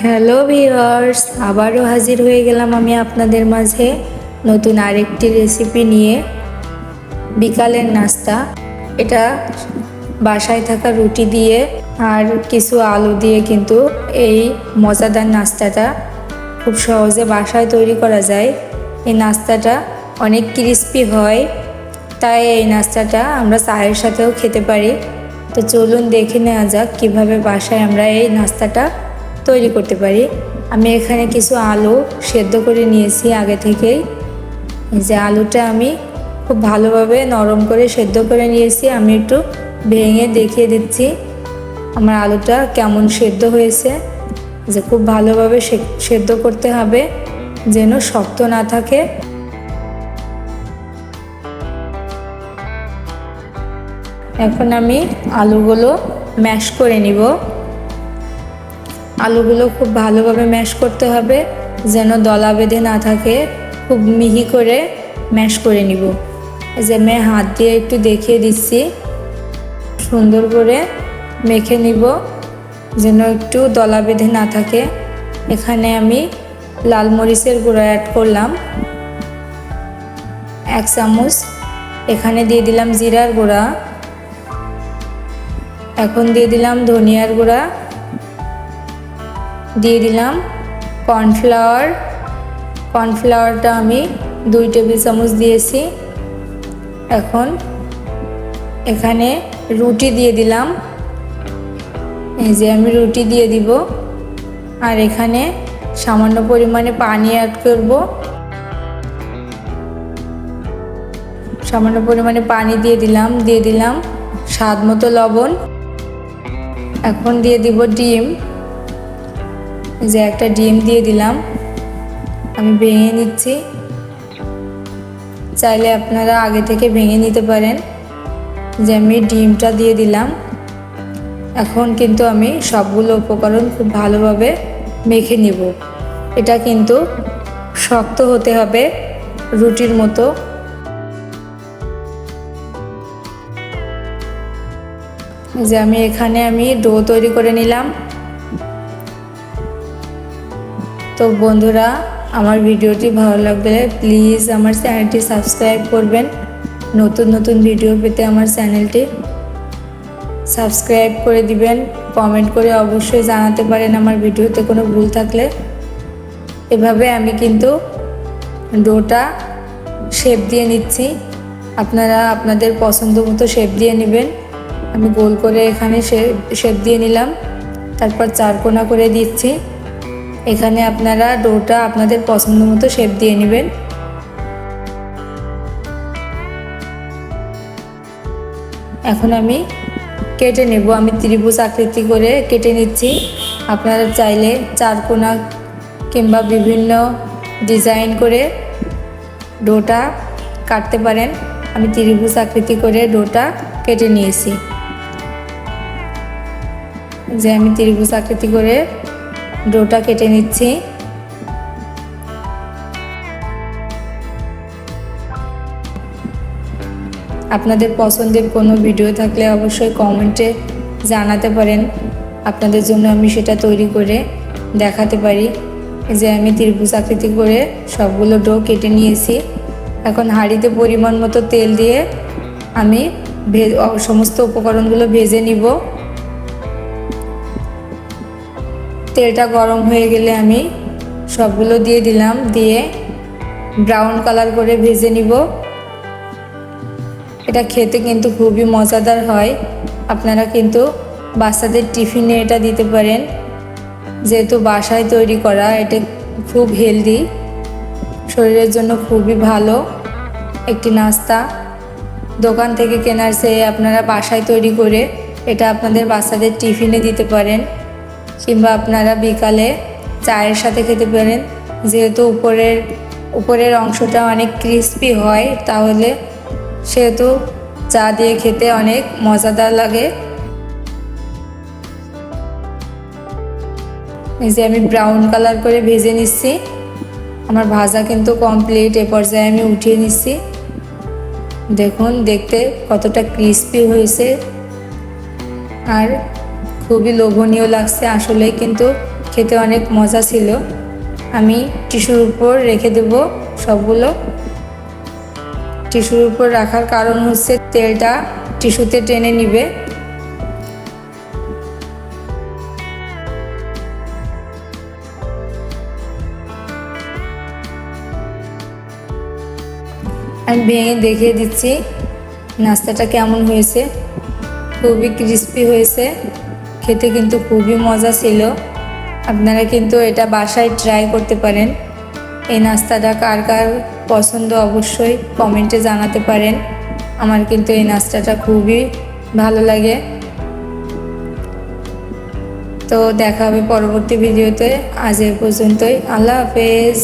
Hello viewers, আবারও হাজির হয়ে গেলাম আমি আপনাদের মাঝে নতুন আরেকটি রেসিপি নিয়ে। বিকালের নাস্তা, এটা বাসায় থাকা রুটি দিয়ে আর কিছু আলু দিয়ে কিন্তু এই মজাদার নাস্তাটা খুব সহজে বাসায় তৈরি করা যায়। এই নাস্তাটা অনেক ক্রিস্পি হয়, তাই এই নাস্তাটা আমরা চায়ের সাথেও খেতে পারি। তো চলুন দেখে নেওয়া যাক কীভাবে বাসায় আমরা এই নাস্তাটা তৈরি করতে পারি। আমি এখানে কিছু আলু সেদ্ধ করে নিয়েছি আগে থেকেই। যে আলুটা আমি খুব ভালোভাবে নরম করে সেদ্ধ করে নিয়েছি। আমি একটু ভেঙে দেখিয়ে দিচ্ছি আমার আলুটা কেমন সেদ্ধ হয়েছে। যে খুব ভালোভাবে সেদ্ধ করতে হবে যেন শক্ত না থাকে। এখন আমি আলুগুলো ম্যাশ করে নিব। আলুগুলো খুব ভালোভাবে ম্যাশ করতে হবে যেন দলা বেঁধে না থাকে। খুব মিহি করে ম্যাশ করে নিব। এই যে আমি হাত দিয়ে একটু দেখিয়ে দিচ্ছি, সুন্দর করে মেখে নিব যেন একটু দলা বেঁধে না থাকে। এখানে আমি লাল মরিচের গুঁড়ো অ্যাড করলাম 1 চামচ। এখানে দিয়ে দিলাম জিরার গুঁড়া। এখন দিয়ে দিলাম ধনিয়ার গুঁড়া, দিয়ে দিলাম কর্নফ্লাওয়ারটা আমি 2 টেবিল চামচ দিয়েছি। এখন এখানে রুটি দিয়ে দিলাম। এই যে আমি রুটি দিয়ে দিব আর এখানে সামান্য পরিমাণে পানি অ্যাড করব। সামান্য পরিমাণে পানি দিয়ে দিলাম স্বাদ মতো লবণ। এখন দিয়ে দিব ডিম। যে একটা ডিম দিয়ে দিলাম, আমি ভেঙে নিচ্ছি। চাইলে আপনারা আগে থেকে ভেঙে নিতে পারেন। যে আমি ডিমটা দিয়ে দিলাম। এখন কিন্তু আমি সবগুলো উপকরণ খুব ভালোভাবে মেখে নিব। এটা কিন্তু শক্ত হতে হবে রুটির মতো। যে আমি ডো তৈরি করে নিলাম। তো বন্ধুরা, আমার ভিডিওটি ভালো লাগলে প্লিজ আমার চ্যানেলটি সাবস্ক্রাইব করবেন। নতুন নতুন ভিডিও পেতে আমার চ্যানেলটি সাবস্ক্রাইব করে দিবেন। কমেন্ট করে অবশ্যই জানাতে পারেন আমার ভিডিওতে কোনো ভুল থাকলে। এভাবে আমি কিন্তু ডোটা শেপ দিয়ে নিচ্ছি। আপনারা আপনাদের পছন্দ মতো শেপ দিয়ে নেবেন। আমি গোল করে এখানে শেপ দিয়ে নিলাম, তারপর 4 কোণা করে দিচ্ছি। এখানে আপনারা ডোটা আপনাদের পছন্দ মতো শেপ দিয়ে নেবেন। এখন আমি কেটে নেব। আমি ত্রিভুজ আকৃতি করে কেটে নিচ্ছি। আপনারা চাইলে 4 কোণা কিংবা বিভিন্ন ডিজাইন করে ডোটা কাটতে পারেন। আমি ত্রিভুজ আকৃতি করে ডোটা কেটে নিয়েছি। যে আমি ত্রিভুজ আকৃতি করে ডোটা কেটে নিচ্ছি। আপনাদের পছন্দের কোনো ভিডিও থাকলে অবশ্যই কমেন্টে জানাতে পারেন। আপনাদের জন্য আমি সেটা তৈরি করে দেখাতে পারি। যে আমি ত্রিভুজ আকৃতি করে সবগুলো ডো কেটে নিয়েছি। এখন হাঁড়িতে পরিমাণ মতো তেল দিয়ে আমি সমস্ত উপকরণগুলো ভেজে নিব। তেলটা গরম হয়ে গেলে আমি সবগুলো দিয়ে দিলাম, দিয়ে ব্রাউন কালার করে ভেজে নিব। এটা খেতে কিন্তু খুবই মজাদার হয়। আপনারা কিন্তু বাচ্চাদের টিফিনে এটা দিতে পারেন। যেহেতু বাসায় তৈরি করা, এটা খুব হেলদি, শরীরের জন্য খুবই ভালো একটি নাস্তা। দোকান থেকে কেনার চেয়ে আপনারা বাসায় তৈরি করে এটা আপনাদের বাচ্চাদের টিফিনে দিতে পারেন, কিংবা আপনারা বিকালে চায়ের সাথে খেতে পারেন। যেহেতু উপরের অংশটা অনেক ক্রিস্পি হয়, তাহলে সেহেতু চা দিয়ে খেতে অনেক মজাদার লাগে। এই যে আমি ব্রাউন কালার করে ভেজে নিচ্ছি। আমার ভাজা কিন্তু কমপ্লিট। এ পর্যায়ে আমি উঠিয়ে নিচ্ছি। দেখুন দেখতে কতটা ক্রিস্পি হয়েছে আর খুবই লোভনীয় লাগছে। আসলে কিন্তু খেতে অনেক মজা ছিল। আমি টিস্যুর উপর রেখে দেব সবগুলো। টিস্যুর উপর রাখার কারণ হচ্ছে তেলটা টিস্যুতে টেনে নিবে। আমি ভেঙে দেখিয়ে দিচ্ছি নাস্তাটা কেমন হয়েছে। খুবই ক্রিস্পি হয়েছে, খেতে কিন্তু খুবই মজা ছিল। আপনারা কিন্তু এটা বাসায় ট্রাই করতে পারেন। এই নাস্তাটা কার কার পছন্দ অবশ্যই কমেন্টে জানাতে পারেন। আমার কিন্তু এই নাস্তাটা খুবই ভালো লাগে। তো দেখা হবে পরবর্তী ভিডিওতে। আজ এ পর্যন্তই। আল্লাহ হাফেজ।